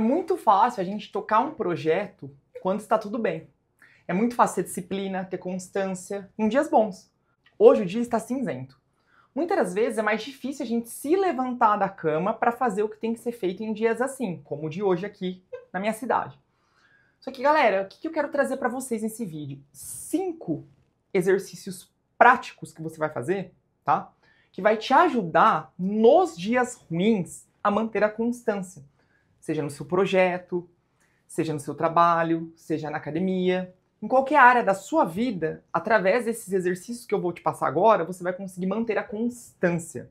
muito fácil a gente tocar um projeto quando está tudo bem. É muito fácil ter disciplina, ter constância em dias bons. Hoje o dia está cinzento. Muitas das vezes é mais difícil a gente se levantar da cama para fazer o que tem que ser feito em dias assim, como o de hoje aqui na minha cidade. Só que, galera, o que eu quero trazer para vocês nesse vídeo? 5 exercícios práticos que você vai fazer, tá? Que vai te ajudar nos dias ruins a manter a constância. Seja no seu projeto, seja no seu trabalho, seja na academia, em qualquer área da sua vida, através desses exercícios que eu vou te passar agora, você vai conseguir manter a constância.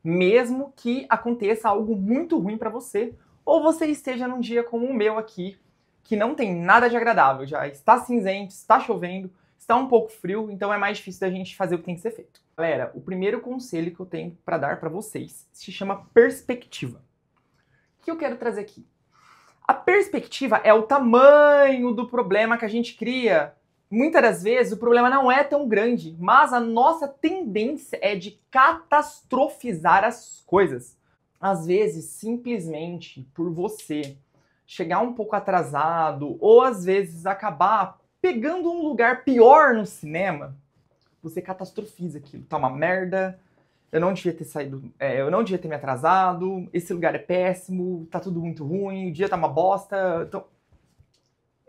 Mesmo que aconteça algo muito ruim para você, ou você esteja num dia como o meu aqui, que não tem nada de agradável, já está cinzento, está chovendo, está um pouco frio, então é mais difícil da gente fazer o que tem que ser feito. Galera, o primeiro conselho que eu tenho para dar para vocês se chama perspectiva. O que eu quero trazer aqui? A perspectiva é o tamanho do problema que a gente cria. Muitas das vezes o problema não é tão grande, mas a nossa tendência é de catastrofizar as coisas. Às vezes, simplesmente por você chegar um pouco atrasado, ou às vezes acabar pegando um lugar pior no cinema, você catastrofiza aquilo. Tá uma merda, eu não devia ter saído, eu não devia ter me atrasado, esse lugar é péssimo, tá tudo muito ruim, o dia tá uma bosta. Então,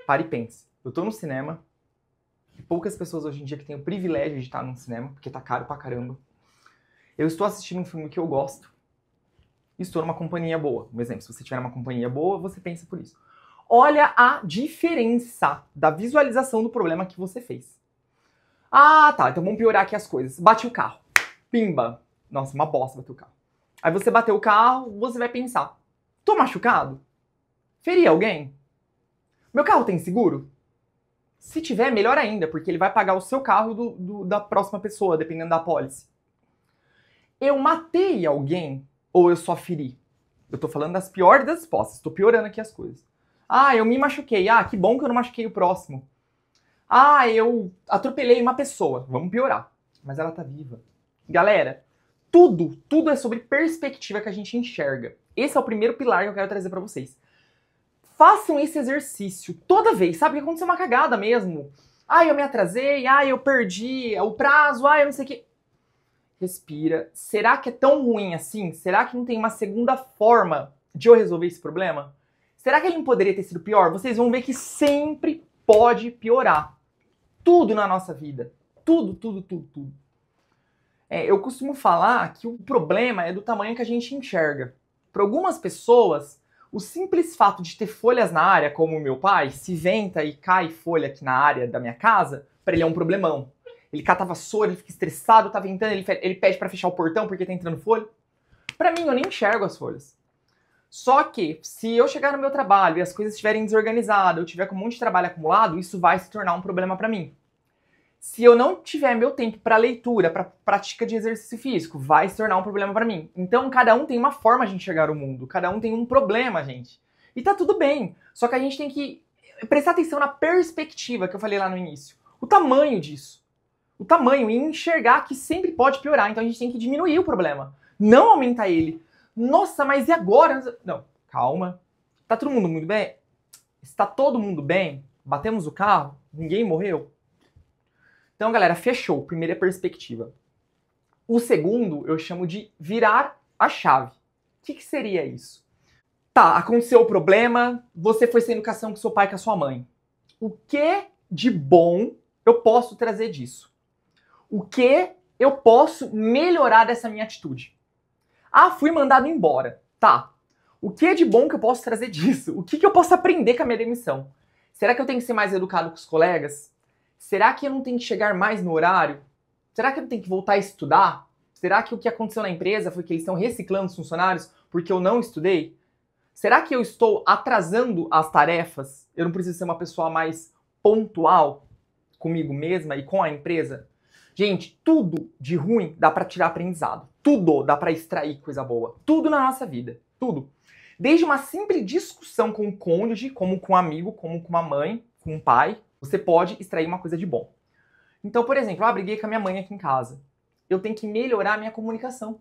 pare e pense. Eu tô no cinema, poucas pessoas hoje em dia que têm o privilégio de estar no cinema, porque tá caro pra caramba. Eu estou assistindo um filme que eu gosto, e estou numa companhia boa. Um exemplo, se você tiver numa companhia boa, você pensa por isso. Olha a diferença da visualização do problema que você fez. Ah, tá, então vamos piorar aqui as coisas. Bate o carro. Pimba. Nossa, uma bosta bater o carro. Aí você bateu o carro, você vai pensar: tô machucado? Feri alguém? Meu carro tem seguro? Se tiver, melhor ainda, porque ele vai pagar o seu carro da próxima pessoa, dependendo da apólice. Eu matei alguém ou eu só feri? Eu tô falando das piores das hipóteses, tô piorando aqui as coisas. Ah, eu me machuquei. Ah, que bom que eu não machuquei o próximo. Ah, eu atropelei uma pessoa. Vamos piorar. Mas ela tá viva. Galera, tudo é sobre perspectiva que a gente enxerga. Esse é o primeiro pilar que eu quero trazer pra vocês. Façam esse exercício toda vez, sabe? Que aconteceu uma cagada mesmo. Ah, eu me atrasei. Ah, eu perdi o prazo. Ah, eu não sei o que. Respira. Será que é tão ruim assim? Será que não tem uma segunda forma de eu resolver esse problema? Será que ele não poderia ter sido pior? Vocês vão ver que sempre pode piorar. Tudo na nossa vida. Tudo. Eu costumo falar que o problema é do tamanho que a gente enxerga. Para algumas pessoas, o simples fato de ter folhas na área, como o meu pai, se venta e cai folha aqui na área da minha casa, para ele é um problemão. Ele cata a vassoura, ele fica estressado, tá ventando, ele pede para fechar o portão porque tá entrando folha. Para mim, eu nem enxergo as folhas. Só que, se eu chegar no meu trabalho e as coisas estiverem desorganizadas, eu tiver com um monte de trabalho acumulado, isso vai se tornar um problema para mim. Se eu não tiver meu tempo para leitura, para prática de exercício físico, vai se tornar um problema para mim. Então, cada um tem uma forma de enxergar o mundo, cada um tem um problema, gente. E tá tudo bem, só que a gente tem que prestar atenção na perspectiva que eu falei lá no início. O tamanho disso. O tamanho e enxergar que sempre pode piorar, então a gente tem que diminuir o problema, não aumentar ele. Nossa, mas e agora? Não, calma. Tá todo mundo muito bem? Está todo mundo bem? Batemos o carro? Ninguém morreu? Então, galera, fechou. Primeira perspectiva. O segundo eu chamo de virar a chave. O que seria isso? Tá, aconteceu o problema, você foi sem educação com seu pai e com a sua mãe. O que de bom eu posso trazer disso? O que eu posso melhorar dessa minha atitude? Ah, fui mandado embora. Tá. O que é de bom que eu posso trazer disso? O que eu posso aprender com a minha demissão? Será que eu tenho que ser mais educado com os colegas? Será que eu não tenho que chegar mais no horário? Será que eu não tenho que voltar a estudar? Será que o que aconteceu na empresa foi que eles estão reciclando os funcionários porque eu não estudei? Será que eu estou atrasando as tarefas? Eu não preciso ser uma pessoa mais pontual comigo mesma e com a empresa? Gente, tudo de ruim dá pra tirar aprendizado. Tudo dá pra extrair coisa boa. Tudo na nossa vida. Tudo. Desde uma simples discussão com o cônjuge, como com um amigo, como com uma mãe, com um pai, você pode extrair uma coisa de bom. Então, por exemplo, eu briguei com a minha mãe aqui em casa. Eu tenho que melhorar a minha comunicação.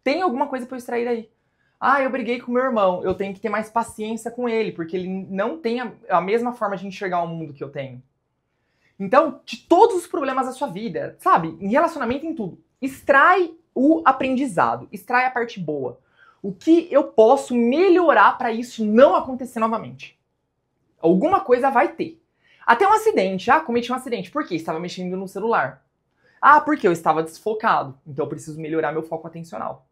Tem alguma coisa pra eu extrair aí. Ah, eu briguei com meu irmão, eu tenho que ter mais paciência com ele, porque ele não tem a mesma forma de enxergar o mundo que eu tenho. Então, de todos os problemas da sua vida, sabe? Em relacionamento, em tudo, extrai o aprendizado, extrai a parte boa. O que eu posso melhorar para isso não acontecer novamente? Alguma coisa vai ter. Até um acidente. Ah, cometi um acidente. Por quê? Estava mexendo no celular. Ah, porque eu estava desfocado. Então eu preciso melhorar meu foco atencional.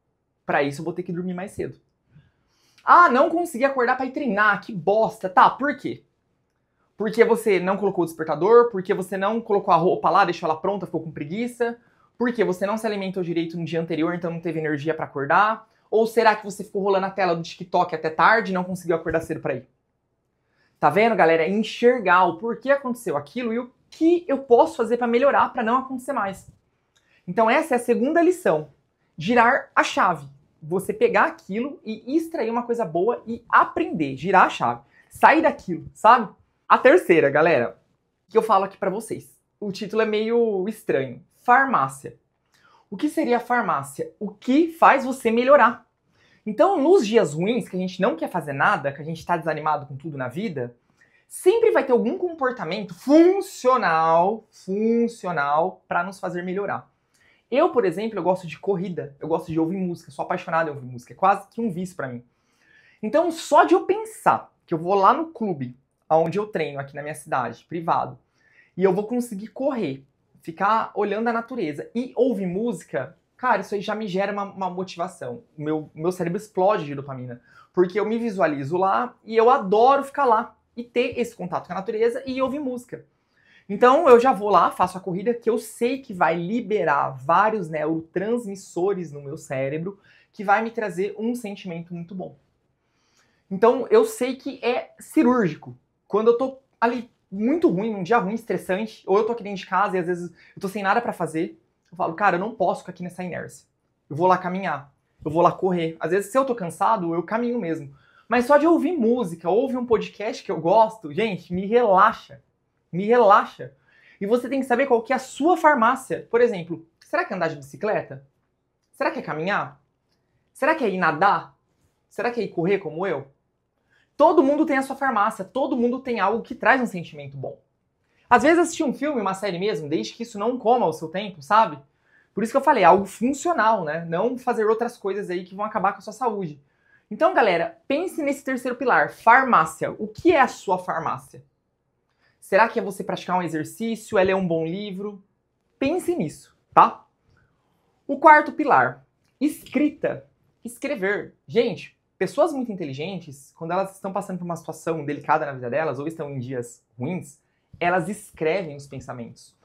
Para isso eu vou ter que dormir mais cedo. Ah, não consegui acordar para ir treinar. Que bosta. Tá, por quê? Porque você não colocou o despertador? Porque você não colocou a roupa lá, deixou ela pronta, ficou com preguiça? Porque você não se alimentou direito no dia anterior, então não teve energia para acordar? Ou será que você ficou rolando a tela do TikTok até tarde e não conseguiu acordar cedo para ir? Tá vendo, galera? É enxergar o porquê aconteceu aquilo e o que eu posso fazer para melhorar para não acontecer mais. Então essa é a segunda lição. Girar a chave. Você pegar aquilo e extrair uma coisa boa e aprender. Girar a chave. Sair daquilo, sabe? A terceira, galera, que eu falo aqui para vocês. O título é meio estranho. Farmácia. O que seria a farmácia? O que faz você melhorar? Então, nos dias ruins, que a gente não quer fazer nada, que a gente tá desanimado com tudo na vida, sempre vai ter algum comportamento funcional para nos fazer melhorar. Eu, por exemplo, eu gosto de corrida, eu gosto de ouvir música, sou apaixonado em ouvir música, é quase que um vício para mim. Então, só de eu pensar que eu vou lá no clube, onde eu treino aqui na minha cidade, privado, e eu vou conseguir correr, ficar olhando a natureza e ouvir música, cara, isso aí já me gera uma motivação. Meu cérebro explode de dopamina, porque eu me visualizo lá e eu adoro ficar lá e ter esse contato com a natureza e ouvir música. Então eu já vou lá, faço a corrida que eu sei que vai liberar vários neurotransmissores no meu cérebro, que vai me trazer um sentimento muito bom. Então eu sei que é cirúrgico. Quando eu tô ali muito ruim, num dia ruim, estressante, ou eu tô aqui dentro de casa e às vezes eu tô sem nada pra fazer, eu falo, cara, eu não posso ficar aqui nessa inércia. Eu vou lá caminhar, eu vou lá correr. Às vezes, se eu tô cansado, eu caminho mesmo. Mas só de ouvir música, ouvir um podcast que eu gosto, gente, me relaxa. Me relaxa. E você tem que saber qual que é a sua farmácia. Por exemplo, será que é andar de bicicleta? Será que é caminhar? Será que é ir nadar? Será que é ir correr como eu? Todo mundo tem a sua farmácia, todo mundo tem algo que traz um sentimento bom. Às vezes assistir um filme, uma série mesmo, desde que isso não coma o seu tempo, sabe? Por isso que eu falei, algo funcional, né? Não fazer outras coisas aí que vão acabar com a sua saúde. Então, galera, pense nesse terceiro pilar, farmácia. O que é a sua farmácia? Será que é você praticar um exercício? É ler um bom livro? Pense nisso, tá? O quarto pilar, escrita. Escrever. Gente, pessoas muito inteligentes, quando elas estão passando por uma situação delicada na vida delas, ou estão em dias ruins, elas escrevem os pensamentos.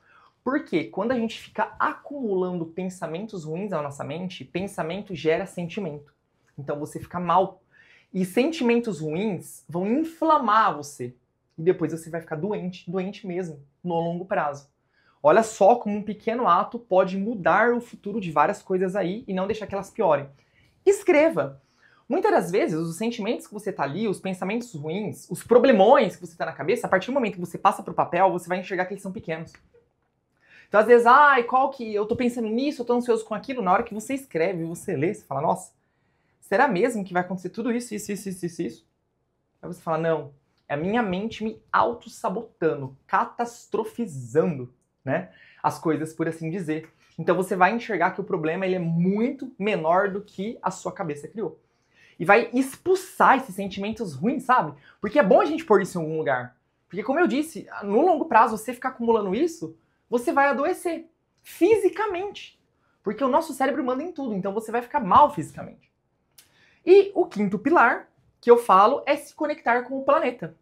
Porque quando a gente fica acumulando pensamentos ruins na nossa mente, pensamento gera sentimento. Então você fica mal. E sentimentos ruins vão inflamar você. E depois você vai ficar doente, doente mesmo, no longo prazo. Olha só como um pequeno ato pode mudar o futuro de várias coisas aí e não deixar que elas piorem. Escreva. Muitas das vezes, os sentimentos que você tá ali, os pensamentos ruins, os problemões que você tá na cabeça, a partir do momento que você passa pro papel, você vai enxergar que eles são pequenos. Então, às vezes, qual que... Eu tô pensando nisso, eu tô ansioso com aquilo. Na hora que você escreve, você lê, você fala, nossa, será mesmo que vai acontecer tudo isso? Aí você fala, não, é a minha mente me auto-sabotando, catastrofizando, né, as coisas, por assim dizer. Então você vai enxergar que o problema ele é muito menor do que a sua cabeça criou. E vai expulsar esses sentimentos ruins, sabe? Porque é bom a gente pôr isso em algum lugar. Porque, como eu disse, no longo prazo, você ficar acumulando isso, você vai adoecer fisicamente. Porque o nosso cérebro manda em tudo, então você vai ficar mal fisicamente. E o quinto pilar que eu falo é se conectar com o planeta,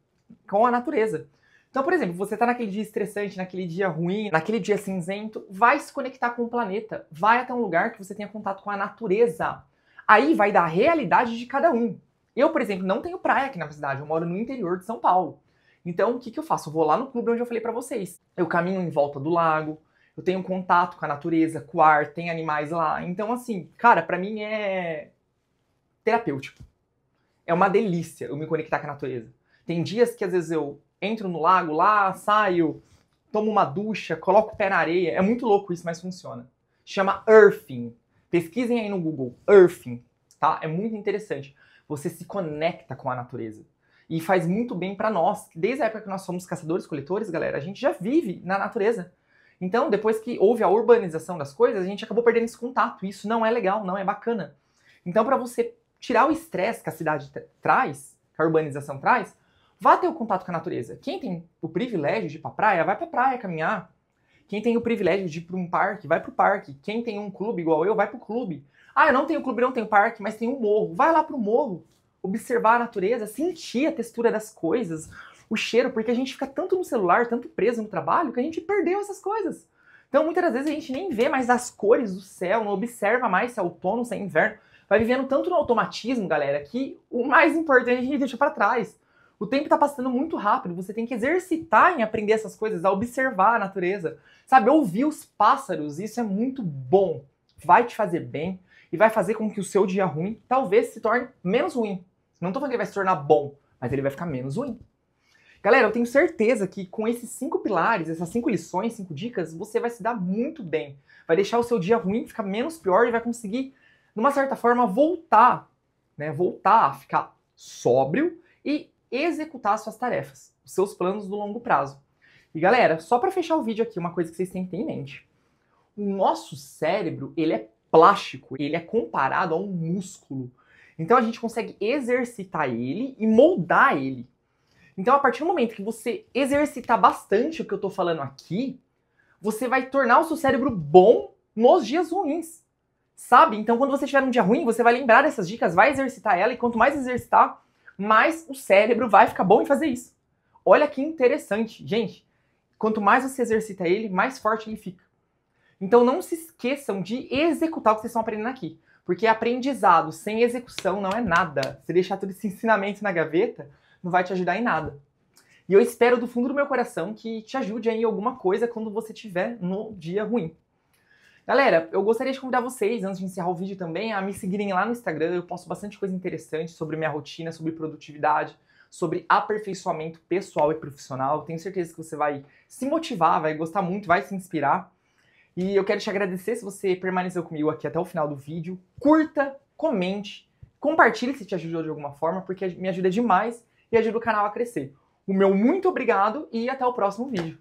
com a natureza. Então, por exemplo, você tá naquele dia estressante, naquele dia ruim, naquele dia cinzento, vai se conectar com o planeta. Vai até um lugar que você tenha contato com a natureza. Aí vai dar a realidade de cada um. Eu, por exemplo, não tenho praia aqui na minha cidade, eu moro no interior de São Paulo. Então, o que eu faço? Eu vou lá no clube onde eu falei pra vocês. Eu caminho em volta do lago, eu tenho contato com a natureza, com o ar, tem animais lá. Então, assim, cara, pra mim é terapêutico. É uma delícia eu me conectar com a natureza. Tem dias que às vezes eu entro no lago lá, saio, tomo uma ducha, coloco o pé na areia. É muito louco isso, mas funciona. Chama Earthing. Pesquisem aí no Google, Earthing, tá? tá? É muito interessante. Você se conecta com a natureza. E faz muito bem pra nós. Desde a época que nós somos caçadores-coletores, galera, a gente já vive na natureza. Então, depois que houve a urbanização das coisas, a gente acabou perdendo esse contato. Isso não é legal, não é bacana. Então, pra você tirar o estresse que a cidade traz, que a urbanização traz, vá ter o contato com a natureza. Quem tem o privilégio de ir pra praia, vai pra praia caminhar. Quem tem o privilégio de ir pra um parque, vai pro parque. Quem tem um clube igual eu, vai pro clube. Ah, eu não tenho clube, não tenho parque, mas tem um morro. Vai lá pro morro. Observar a natureza, sentir a textura das coisas, o cheiro, porque a gente fica tanto no celular, tanto preso no trabalho, que a gente perdeu essas coisas. Então, muitas das vezes a gente nem vê mais as cores do céu, não observa mais se é outono, se é inverno. Vai vivendo tanto no automatismo, galera, que o mais importante a gente deixa pra trás. O tempo tá passando muito rápido, você tem que exercitar em aprender essas coisas, a observar a natureza. Sabe, ouvir os pássaros, isso é muito bom. Vai te fazer bem e vai fazer com que o seu dia ruim talvez se torne menos ruim. Não tô falando que ele vai se tornar bom, mas ele vai ficar menos ruim. Galera, eu tenho certeza que com esses 5 pilares, essas 5 lições, 5 dicas, você vai se dar muito bem. Vai deixar o seu dia ruim ficar menos pior e vai conseguir, numa certa forma, voltar a ficar sóbrio e executar suas tarefas, os seus planos do longo prazo. E galera, só para fechar o vídeo aqui, uma coisa que vocês têm que ter em mente. O nosso cérebro, ele é plástico, ele é comparado a um músculo. Então a gente consegue exercitar ele e moldar ele. Então a partir do momento que você exercitar bastante o que eu tô falando aqui, você vai tornar o seu cérebro bom nos dias ruins. Sabe? Então quando você tiver um dia ruim, você vai lembrar dessas dicas, vai exercitar ela, e quanto mais exercitar, mais o cérebro vai ficar bom em fazer isso. Olha que interessante. Gente, quanto mais você exercita ele, mais forte ele fica. Então não se esqueçam de executar o que vocês estão aprendendo aqui. Porque aprendizado sem execução não é nada. Se deixar todo esse ensinamento na gaveta, não vai te ajudar em nada. E eu espero do fundo do meu coração que te ajude aí em alguma coisa quando você estiver no dia ruim. Galera, eu gostaria de convidar vocês, antes de encerrar o vídeo também, a me seguirem lá no Instagram. Eu posto bastante coisa interessante sobre minha rotina, sobre produtividade, sobre aperfeiçoamento pessoal e profissional. Tenho certeza que você vai se motivar, vai gostar muito, vai se inspirar. E eu quero te agradecer se você permaneceu comigo aqui até o final do vídeo. Curta, comente, compartilhe se te ajudou de alguma forma, porque me ajuda demais e ajuda o canal a crescer. O meu muito obrigado e até o próximo vídeo.